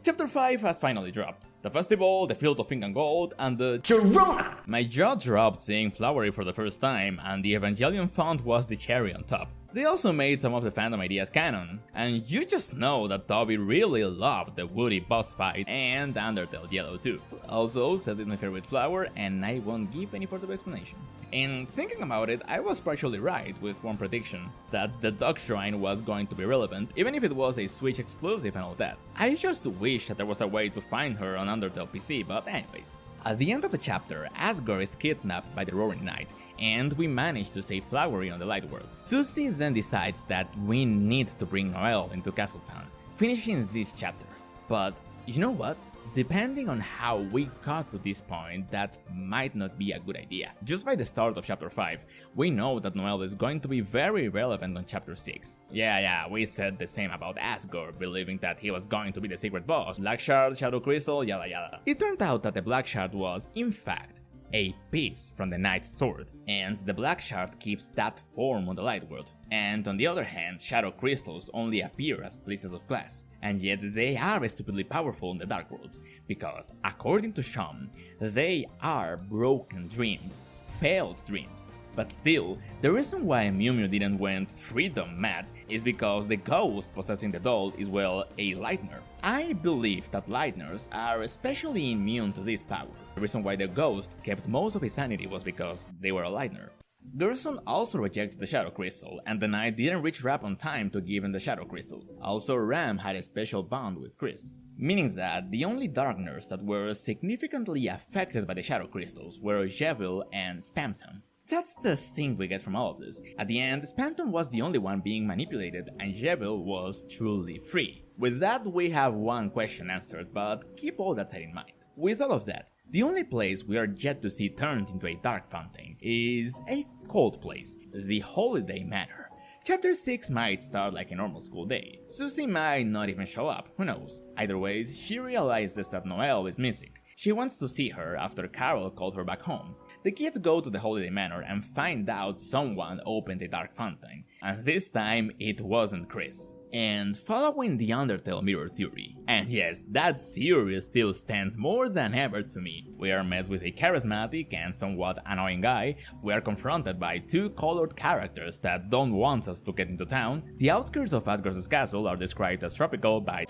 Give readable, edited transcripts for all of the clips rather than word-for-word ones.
Chapter 5 has finally dropped. The festival, the field of ink and gold, and the Corona! My jaw dropped seeing Flowery for the first time, and the Evangelion font was the cherry on top. They also made some of the fandom ideas canon, and you just know that Toby really loved the Woody boss fight and Undertale Yellow too. Also, Cell is my favorite flower, and I won't give any further explanation. In thinking about it, I was partially right with one prediction, that the Dog Shrine was going to be relevant, even if it was a Switch exclusive and all that. I just wish that there was a way to find her on Undertale PC, but anyways. At the end of the chapter, Asgore is kidnapped by the Roaring Knight, and we manage to save Flowery on the Light World. Susie then decides that we need to bring Noelle into Castletown, finishing this chapter. But you know what? Depending on how we got to this point, that might not be a good idea. Just by the start of chapter 5, we know that Noelle is going to be very relevant on chapter 6. Yeah, we said the same about Asgore, believing that he was going to be the secret boss, Black Shard, Shadow Crystal, yada yada. It turned out that the Black Shard was, in fact, a piece from the Knight's sword, and the Black Shard keeps that form on the Light World. And on the other hand, Shadow Crystals only appear as pieces of glass, and yet they are stupidly powerful in the Dark Worlds, because according to Sean, they are broken dreams, failed dreams. But still, the reason why Mew Mew didn't went freedom mad is because the ghost possessing the doll is, well, a Lightner. I believe that Lightners are especially immune to this power. The reason why the ghost kept most of his sanity was because they were a Lightner. Gerson also rejected the Shadow Crystal, and the Knight didn't reach Rap on time to give him the Shadow Crystal. Also, Ram had a special bond with Chris, meaning that the only Darkners that were significantly affected by the Shadow Crystals were Jevil and Spamton. That's the thing we get from all of this. At the end, Spamton was the only one being manipulated, and Jevil was truly free. With that, we have one question answered, but keep all that in mind. With all of that, the only place we are yet to see turned into a dark fountain is a cold place, the Holiday Manor. Chapter 6 might start like a normal school day. Susie might not even show up, who knows. Either ways, she realizes that Noelle is missing. She wants to see her after Carol called her back home. The kids go to the Holiday Manor and find out someone opened a dark fountain, and this time it wasn't Chris. And following the Undertale mirror theory, and yes, that theory still stands more than ever to me, we are met with a charismatic and somewhat annoying guy, we are confronted by two colored characters that don't want us to get into town, the outskirts of Asgore's castle are described as tropical by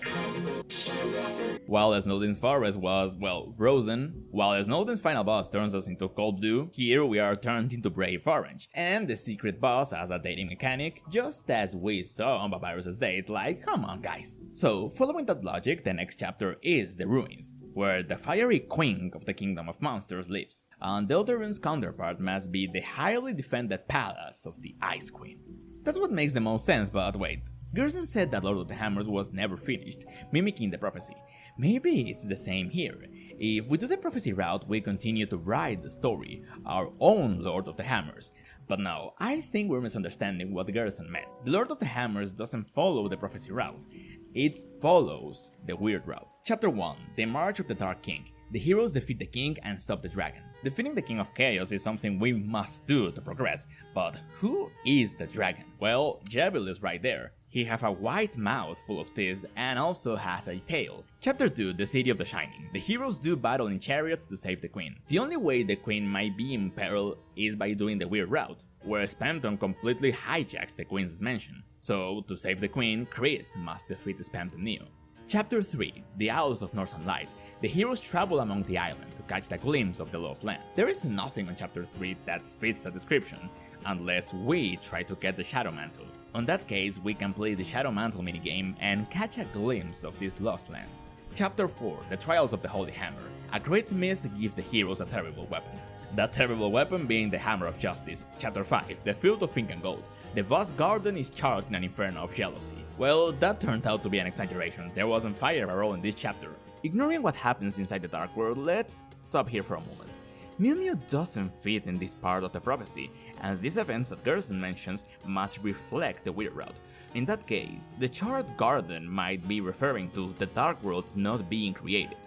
while Snowdin's forest was, well, frozen, while Snowdin's final boss turns us into cold blue, here we are turned into brave orange, and the secret boss has a dating mechanic, just as we saw on Papyrus's date, like, come on guys. So, following that logic, the next chapter is the Ruins, where the fiery queen of the Kingdom of Monsters lives, and Deltarune's counterpart must be the highly defended palace of the Ice Queen. That's what makes the most sense, but wait. Gerson said that Lord of the Hammers was never finished, mimicking the prophecy. Maybe it's the same here. If we do the prophecy route, we continue to write the story, our own Lord of the Hammers. But no, I think we're misunderstanding what Gerson meant. The Lord of the Hammers doesn't follow the prophecy route, it follows the weird route. Chapter 1, The March of the Dark King. The heroes defeat the king and stop the dragon. Defeating the King of Chaos is something we must do to progress, but who is the dragon? Well, Jevil is right there. He has a white mouth full of teeth and also has a tail. Chapter 2, The City of the Shining. The heroes do battle in chariots to save the queen. The only way the queen might be in peril is by doing the weird route, where Spamton completely hijacks the queen's mansion. So, to save the queen, Chris must defeat Spamton Neo. Chapter 3, The Owls of Northern Light. The heroes travel among the island to catch the glimpse of the Lost Land. There is nothing on Chapter 3 that fits the description, unless we try to get the Shadow Mantle. On that case, we can play the Shadow Mantle minigame and catch a glimpse of this Lost Land. Chapter 4, The Trials of the Holy Hammer. A great myth gives the heroes a terrible weapon. That terrible weapon being the Hammer of Justice. Chapter 5, The Field of Pink and Gold. The vast garden is charred in an inferno of jealousy. Well, that turned out to be an exaggeration, there wasn't fire at all in this chapter. Ignoring what happens inside the Dark World, let's stop here for a moment. Mew Mew doesn't fit in this part of the prophecy, and these events that Gerson mentions must reflect the weird route. In that case, the charred garden might be referring to the Dark World not being created.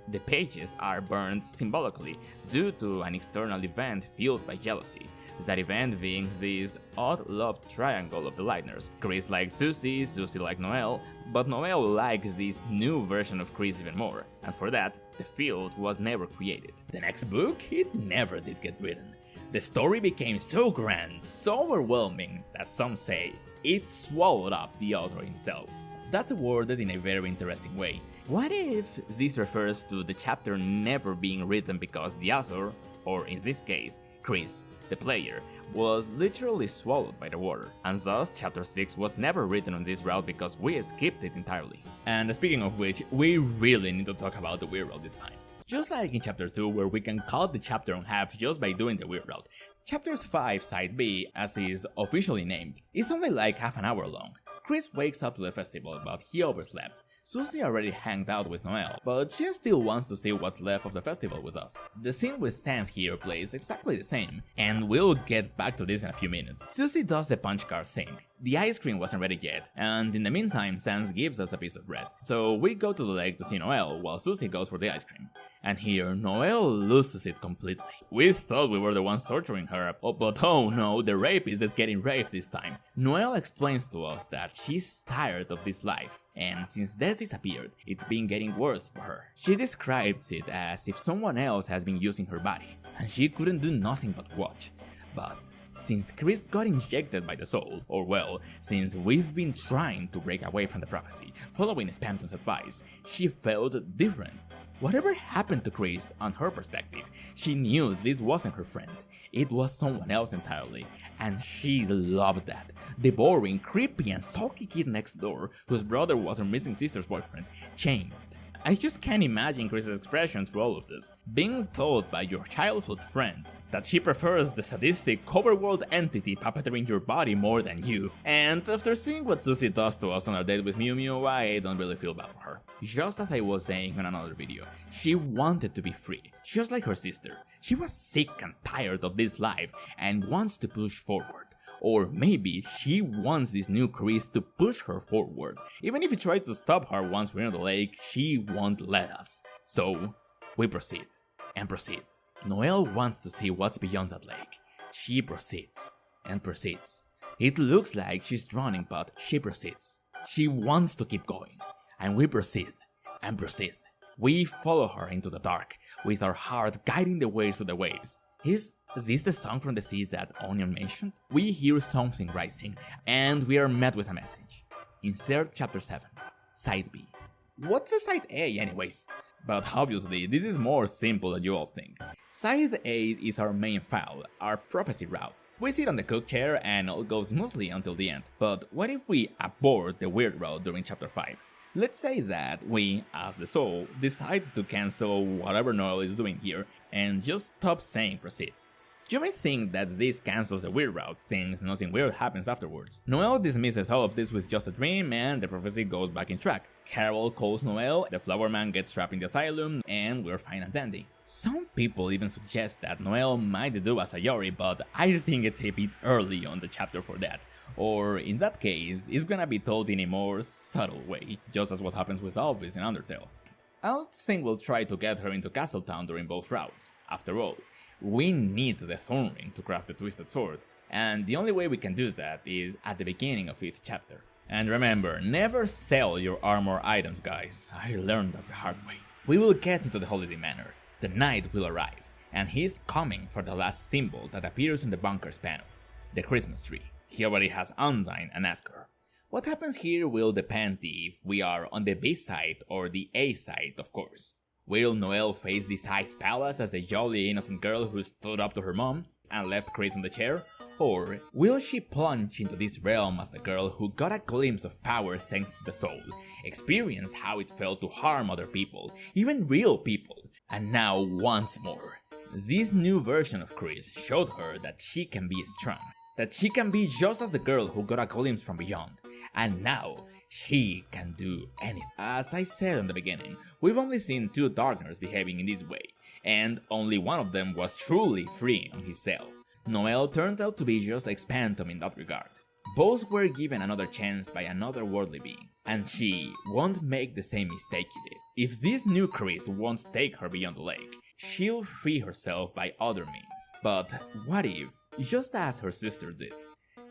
The pages are burned symbolically due to an external event fueled by jealousy. that event being this odd love triangle of the Lightners. Chris liked Susie, Susie liked Noelle, but Noelle likes this new version of Chris even more, and for that, the field was never created. The next book, it never did get written. The story became so grand, so overwhelming, that some say it swallowed up the author himself. That's worded in a very interesting way. What if this refers to the chapter never being written because the author, or in this case, Chris, the player, was literally swallowed by the water, and thus chapter 6 was never written on this route because we skipped it entirely. And speaking of which, we really need to talk about the weird route this time. Just like in chapter 2, where we can cut the chapter in half just by doing the weird route, chapter 5 side B, as is officially named, is only like half an hour long. Chris wakes up to the festival, but he overslept. Susie already hanged out with Noelle, but she still wants to see what's left of the festival with us. The scene with SANS here plays exactly the same, and we'll get back to this in a few minutes. Susie does the punch card thing. The ice cream wasn't ready yet, and in the meantime SANS gives us a piece of bread. So we go to the lake to see Noelle, while Susie goes for the ice cream. And here, Noelle loses it completely. We thought we were the ones torturing her, but oh no, the rapist is getting raped this time. Noelle explains to us that she's tired of this life, and since Des disappeared, it's been getting worse for her. She describes it as if someone else has been using her body, and she couldn't do nothing but watch. But since Chris got injected by the soul, or well, since we've been trying to break away from the prophecy, following Spamton's advice, she felt different. Whatever happened to Chris, on her perspective, she knew this wasn't her friend, it was someone else entirely, and she loved that. The boring, creepy and sulky kid next door, whose brother was her missing sister's boyfriend, changed. I just can't imagine Chris's expression through all of this. Being told by your childhood friend that she prefers the sadistic overworld entity puppeteering your body more than you. And after seeing what Susie does to us on our date with Mew Mew, I don't really feel bad for her. Just as I was saying in another video, she wanted to be free, just like her sister. She was sick and tired of this life and wants to push forward. Or maybe she wants this new Chris to push her forward. Even if he tries to stop her once we're in the lake, she won't let us. So, we proceed. And proceed. Noelle wants to see what's beyond that lake. She proceeds. And proceeds. It looks like she's drowning, but she proceeds. She wants to keep going. And we proceed. And proceed. We follow her into the dark, with our heart guiding the way through the waves. Is this the song from the seas that Onion mentioned? We hear something rising, and we are met with a message. Insert chapter 7, side B. What's the side A anyways? But obviously, this is more simple than you all think. Side A is our main file, our prophecy route. We sit on the cook chair and all goes smoothly until the end. But what if we abort the weird route during chapter 5? Let's say that we, as the soul, decide to cancel whatever Noelle is doing here and just stop saying proceed. You may think that this cancels the weird route, since nothing weird happens afterwards. Noelle dismisses all of this with just a dream and the prophecy goes back in track. Carol calls Noelle, the flower man gets trapped in the asylum, and we're fine and dandy. Some people even suggest that Noelle might do a Sayori, but I think it's a bit early on the chapter for that. Or, in that case, it's gonna be told in a more subtle way, just as what happens with Alvis in Undertale. I don't think we'll try to get her into Castletown during both routes. After all, we need the Thorn Ring to craft the Twisted Sword, and the only way we can do that is at the beginning of each chapter. And remember, never sell your armor items, guys. I learned that the hard way. We will get into the Holiday Manor. The knight will arrive, and he's coming for the last symbol that appears in the bunker's panel, the Christmas tree. He already has Undyne and Asker. What happens here will depend if we are on the B side or the A side, of course. Will Noelle face this ice palace as a jolly innocent girl who stood up to her mom and left Chris on the chair? Or will she plunge into this realm as the girl who got a glimpse of power thanks to the soul, experience how it felt to harm other people, even real people, and now wants more? This new version of Chris showed her that she can be strong, that she can be just as the girl who got a glimpse from beyond, and now she can do anything. As I said in the beginning, we've only seen two Darkners behaving in this way, and only one of them was truly free on his cell. Noelle turned out to be just like Spamton in that regard. Both were given another chance by another worldly being, and she won't make the same mistake he did. If this new Chris won't take her beyond the lake, she'll free herself by other means. But what if just as her sister did.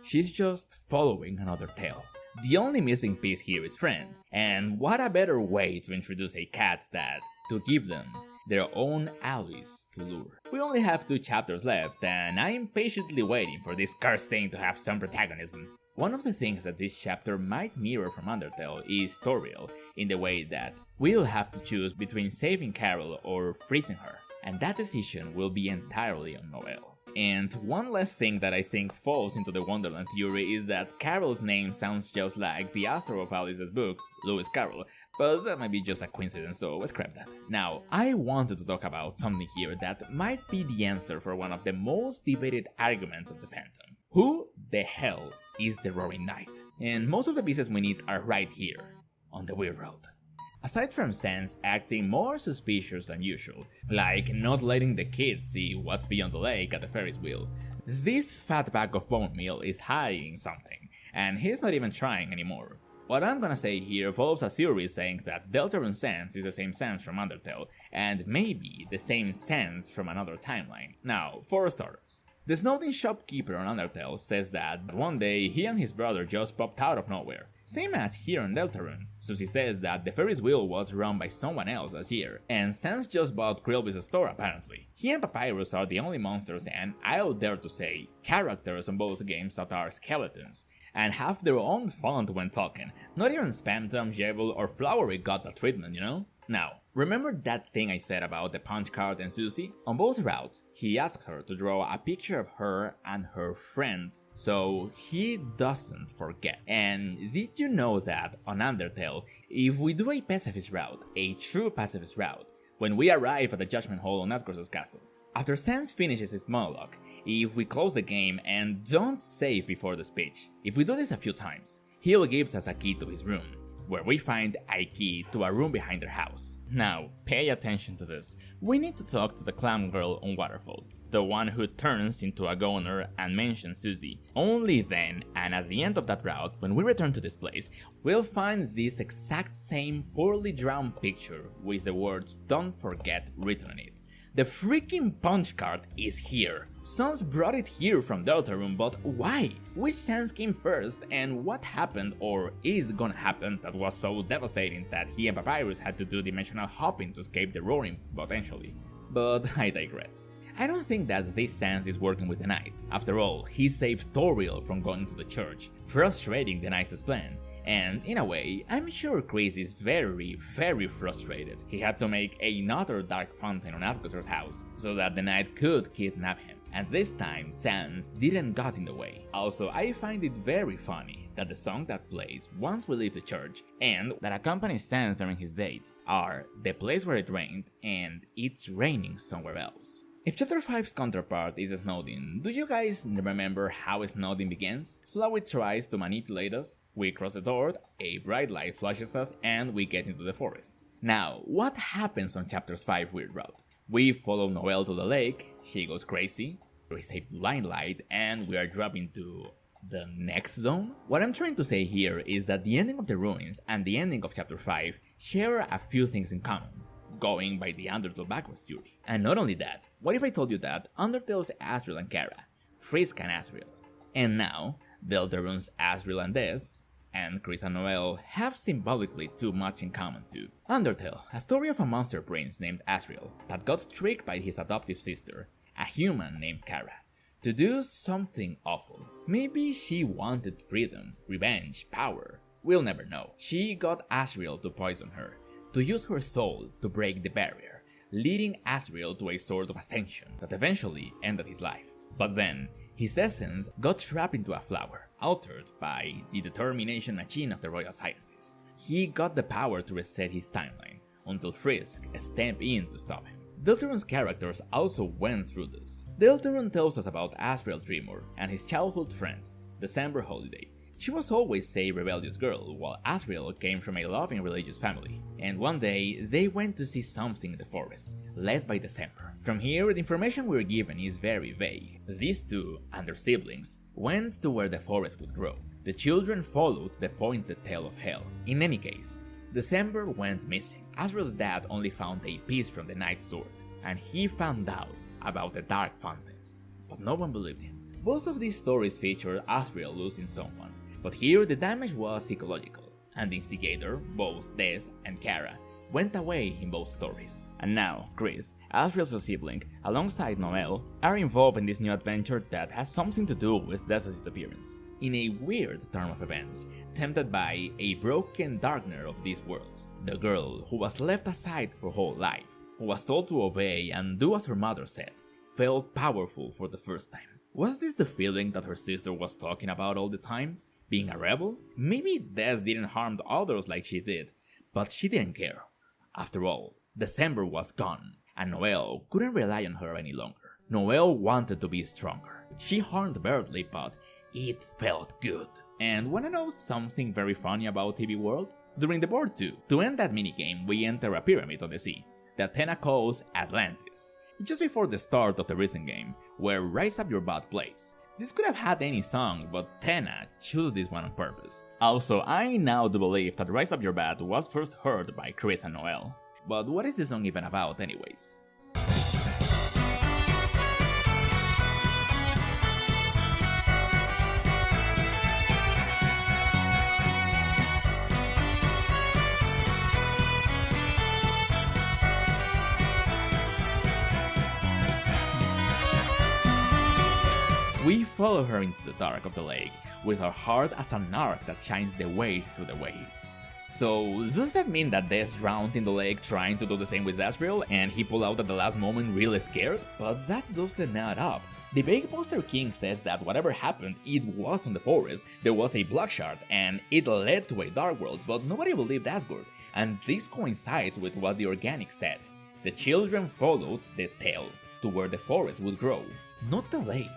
She's just following another tale. The only missing piece here is friend, and what a better way to introduce a cat's dad to give them their own allies to lure. We only have 2 chapters left, and I'm patiently waiting for this cursed thing to have some protagonism. One of the things that this chapter might mirror from Undertale is Toriel, in the way that we'll have to choose between saving Carol or freezing her, and that decision will be entirely on Noelle. And one last thing that I think falls into the Wonderland theory is that Carol's name sounds just like the author of Alice's book, Lewis Carroll, but that might be just a coincidence, so let's scrap that. Now, I wanted to talk about something here that might be the answer for one of the most debated arguments of the fandom. Who the hell is the Roaring Knight? And most of the pieces we need are right here, on the Weird Road. Aside from SANS acting more suspicious than usual, like not letting the kids see what's beyond the lake at the Ferris wheel, this fat bag of bone meal is hiding something, and he's not even trying anymore. What I'm gonna say here follows a theory saying that Deltarune SANS is the same SANS from Undertale, and maybe the same SANS from another timeline. Now, for starters, the Snowden shopkeeper on Undertale says that one day he and his brother just popped out of nowhere. Same as here in Deltarune. Susie says that the Ferris wheel was run by someone else last year, and SANS just bought Krillby's store apparently. He and Papyrus are the only monsters and, I'll dare to say, characters on both games that are skeletons, and have their own font when talking. Not even Spamton, Jebel, or Flowery got that treatment, you know? Now, remember that thing I said about the punch card and Susie? On both routes, he asks her to draw a picture of her and her friends, so he doesn't forget. And did you know that on Undertale, if we do a pacifist route, a true pacifist route, when we arrive at the Judgment Hall on Asgard's castle, after SANS finishes his monologue, if we close the game and don't save before the speech, if we do this a few times, he'll gives us a key to his room, where we find a key to a room behind their house. Now, pay attention to this. We need to talk to the clown girl on Waterfall, the one who turns into a goner and mentions Susie. Only then, and at the end of that route, when we return to this place, we'll find this exact same poorly drawn picture with the words "Don't forget" written on it. The freaking punch card is here. SANS brought it here from Deltarune, but why? Which SANS came first, and what happened or is gonna happen that was so devastating that he and Papyrus had to do dimensional hopping to escape the roaring, potentially? But I digress. I don't think that this SANS is working with the Knight. After all, he saved Toriel from going to the church, frustrating the Knight's plan. And in a way, I'm sure Chris is very frustrated. He had to make another dark fountain on Asgard's house, so that the Knight could kidnap him. And this time, SANS didn't got in the way. Also, I find it very funny that the song that plays once we leave the church, and that accompanies SANS during his date, are "The Place Where It Rained" and "It's Raining Somewhere Else." If Chapter 5's counterpart is Snowden, do you guys remember how Snowden begins? Flowey tries to manipulate us, we cross the door, a bright light flashes us, and we get into the forest. Now, what happens on Chapter 5 Weird Route? We follow Noelle to the lake, she goes crazy, there is a blind light, and we are dropping to the next zone? What I'm trying to say here is that the ending of the ruins and the ending of Chapter 5 share a few things in common, going by the Undertale backwards theory. And not only that, what if I told you that Undertale's Asriel and Kara, Frisk and Asriel, and now Deltarune's Asriel and Des, and Chris and Noelle have symbolically too much in common too. Undertale, a story of a monster prince named Asriel that got tricked by his adoptive sister, a human named Kara, to do something awful. Maybe she wanted freedom, revenge, power, we'll never know. She got Asriel to poison her, to use her soul to break the barrier, leading Asriel to a sort of ascension that eventually ended his life. But then, his essence got trapped into a flower, altered by the determination machine of the royal scientist. He got the power to reset his timeline, until Frisk stepped in to stop him. Deltarune's characters also went through this. Deltarune tells us about Asriel Dreamer and his childhood friend, December Holiday. She was always a rebellious girl, while Asriel came from a loving religious family, and one day they went to see something in the forest, led by December. From here, the information we're given is very vague. These two, and their siblings, went to where the forest would grow. The children followed the pointed tail of hell. In any case, December went missing. Asriel's dad only found a piece from the Knight's sword, and he found out about the dark fountains, but no one believed him. Both of these stories featured Asriel losing someone, but here the damage was psychological, and the instigator, both Des and Kara, went away in both stories. And now, Chris, Asriel's sibling, alongside Noelle, are involved in this new adventure that has something to do with Des' disappearance. In a weird turn of events, tempted by a broken darkner of these worlds, the girl who was left aside her whole life, who was told to obey and do as her mother said, felt powerful for the first time. Was this the feeling that her sister was talking about all the time? Being a rebel? Maybe Des didn't harm others like she did, but she didn't care. After all, December was gone, and Noelle couldn't rely on her any longer. Noelle wanted to be stronger. She harmed barely, but it felt good. And wanna know something very funny about TV World? During the board 2, to end that minigame, we enter a pyramid on the sea that Tena calls Atlantis, just before the start of the recent game, where Rise Up Your Butt plays. This could have had any song, but Tena chose this one on purpose. Also, I now do believe that Rise Up Your Butt was first heard by Chris and Noelle. But what is this song even about anyways? We follow her into the dark of the lake, with her heart as an arc that shines the way through the waves. So, does that mean that Des drowned in the lake trying to do the same with Asriel, and he pulled out at the last moment really scared? But that doesn't add up. The Big Poster King says that whatever happened, it was in the forest, there was a blood shard, and it led to a dark world, but nobody believed Asgard. And this coincides with what the Organic said. The children followed the tail to where the forest would grow, not the lake.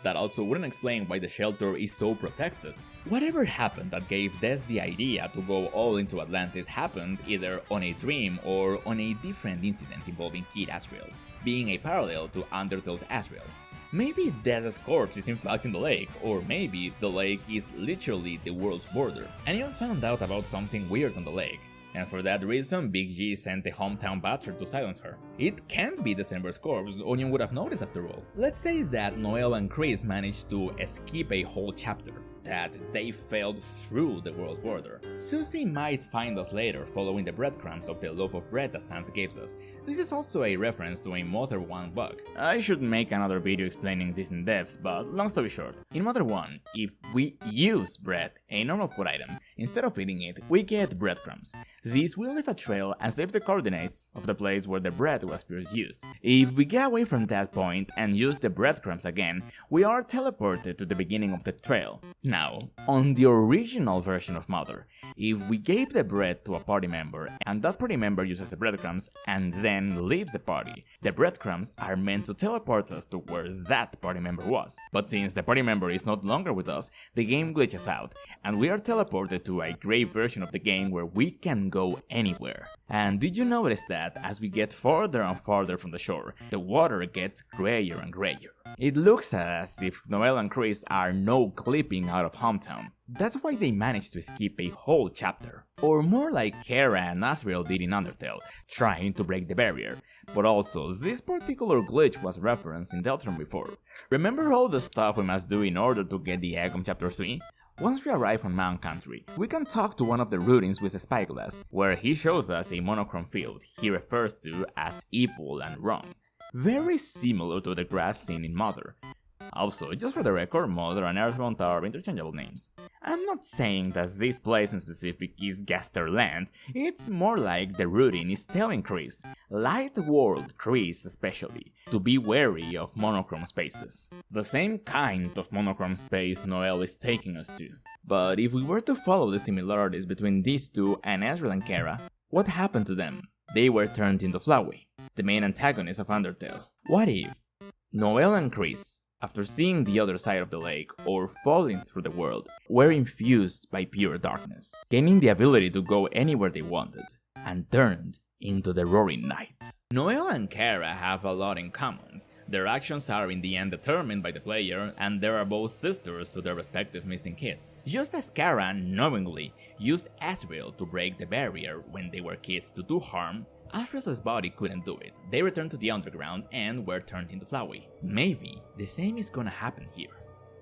That also wouldn't explain why the shelter is so protected. Whatever happened that gave Des the idea to go all into Atlantis happened either on a dream or on a different incident involving Kid Asriel, being a parallel to Undertale's Asriel. Maybe Des' corpse is in fact in the lake, or maybe the lake is literally the world's border. And even found out about something weird on the lake. And for that reason, Big G sent the hometown butcher to silence her. It can't be December's corpse, Onion would have noticed after all. Let's say that Noelle and Chris managed to escape a whole chapter, that they failed through the world border. Susie might find us later following the breadcrumbs of the loaf of bread that SANS gives us. This is also a reference to a Mother 1 bug. I should make another video explaining this in depth, but long story short, in Mother 1, if we use bread, a normal food item, instead of eating it, we get breadcrumbs. These will leave a trail and save the coordinates of the place where the bread was first used. If we get away from that point and use the breadcrumbs again, we are teleported to the beginning of the trail. Now, on the original version of Mother, if we gave the bread to a party member and that party member uses the breadcrumbs and then leaves the party, the breadcrumbs are meant to teleport us to where that party member was. But since the party member is no longer with us, the game glitches out, and we are teleported to a grey version of the game where we can go anywhere. And did you notice that as we get farther and farther from the shore, the water gets grayer and grayer? It looks as if Noelle and Chris are no clipping out of hometown. That's why they managed to skip a whole chapter. Or more like Kara and Asriel did in Undertale, trying to break the barrier. But also, this particular glitch was referenced in Deltarune before. Remember all the stuff we must do in order to get the egg on chapter 3? Once we arrive on Mount Country, we can talk to one of the Rudins with a spyglass, where he shows us a monochrome field he refers to as evil and wrong. Very similar to the grass seen in Mother. Also, just for the record, Mother and Earthbound are interchangeable names. I'm not saying that this place in specific is Gaster Land, it's more like the Rudin is telling Chris, Light World Chris especially, to be wary of monochrome spaces. The same kind of monochrome space Noelle is taking us to. But if we were to follow the similarities between these two and Asriel and Kara, what happened to them? They were turned into Flowey, the main antagonist of Undertale. What if Noelle and Chris, after seeing the other side of the lake or falling through the world, were infused by pure darkness, gaining the ability to go anywhere they wanted, and turned into the roaring night? Noelle and Kara have a lot in common. Their actions are in the end determined by the player, and they are both sisters to their respective missing kids. Just as Kara knowingly used Asriel to break the barrier when they were kids to do harm, Asriel's body couldn't do it. They returned to the underground and were turned into Flowey. Maybe the same is gonna happen here.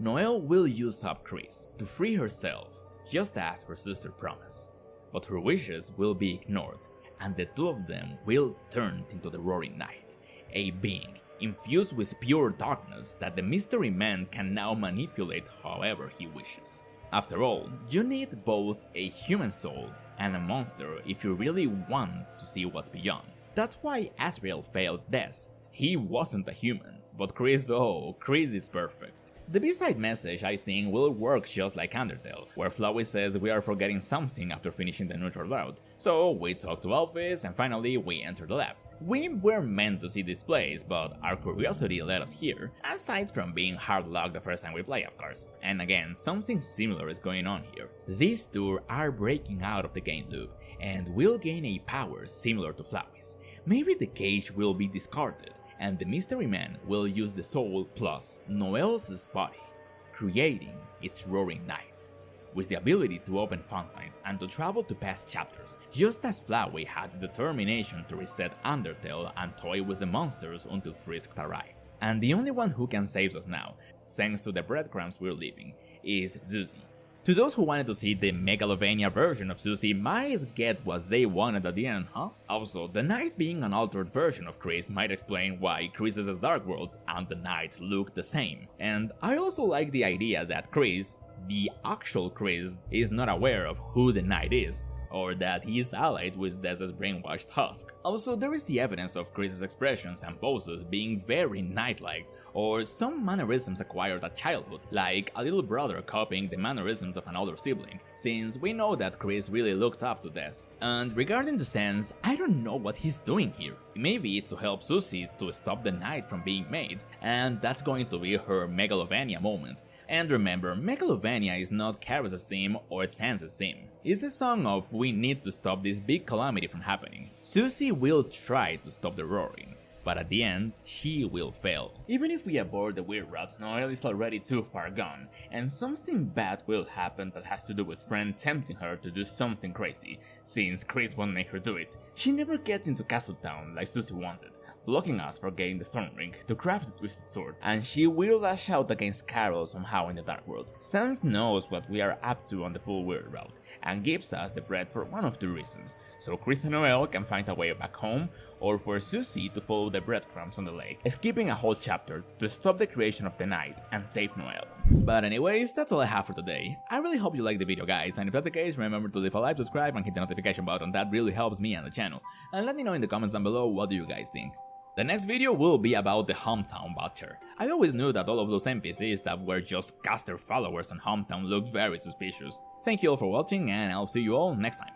Noelle will use up Chris to free herself, just as her sister promised. But her wishes will be ignored, and the two of them will turn into the Roaring Night, a being infused with pure darkness that the mystery man can now manipulate however he wishes. After all, you need both a human soul and a monster if you really want to see what's beyond. That's why Asriel failed Des. He wasn't a human, but Chris is perfect. The B-side message, I think, will work just like Undertale, where Flowey says we are forgetting something after finishing the neutral route. So we talk to Alphys and finally we enter the lab. We were meant to see this place, but our curiosity led us here, aside from being hard luck the first time we play, of course. And again, something similar is going on here. These two are breaking out of the game loop, and will gain a power similar to Flowey's. Maybe the cage will be discarded, and the mystery man will use the soul plus Noelle's body, creating its Roaring Night, with the ability to open fountains and to travel to past chapters, just as Flowey had the determination to reset Undertale and toy with the monsters until Frisk arrived. And the only one who can save us now, thanks to the breadcrumbs we're leaving, is Susie. To those who wanted to see the Megalovania version of Susie might get what they wanted at the end, huh? Also, the Knight being an altered version of Chris might explain why Chris's Dark Worlds and the Knights look the same. And I also like the idea that Chris, the actual Chris, is not aware of who the Knight is, or that he is allied with Des's brainwashed husk. Also, there is the evidence of Chris's expressions and poses being very Knight-like, or some mannerisms acquired at childhood, like a little brother copying the mannerisms of an older sibling, since we know that Chris really looked up to Des. And regarding the SANS, I don't know what he's doing here. Maybe it's to help Susie to stop the Knight from being made, and that's going to be her Megalovania moment. And remember, Megalovania is not Kara's theme or SANS' theme. It's the song of we need to stop this big calamity from happening. Susie will try to stop the roaring, but at the end, she will fail. Even if we abort the weird route, Noelle is already too far gone, and something bad will happen that has to do with Friend tempting her to do something crazy, since Chris won't make her do it. She never gets into Castletown like Susie wanted, blocking us for getting the Thorn Ring to craft the Twisted Sword, and she will lash out against Carol somehow in the Dark World. SANS knows what we are up to on the full weird route, and gives us the bread for one of two reasons, so Chris and Noelle can find a way back home, or for Susie to follow the breadcrumbs on the lake, skipping a whole chapter to stop the creation of the Night and save Noelle. But anyways, that's all I have for today. I really hope you liked the video, guys, and if that's the case, remember to leave a like, subscribe, and hit the notification button. That really helps me and the channel. And let me know in the comments down below what do you guys think. The next video will be about the Hometown Butcher. I always knew that all of those NPCs that were just caster followers on Hometown looked very suspicious. Thank you all for watching, and I'll see you all next time.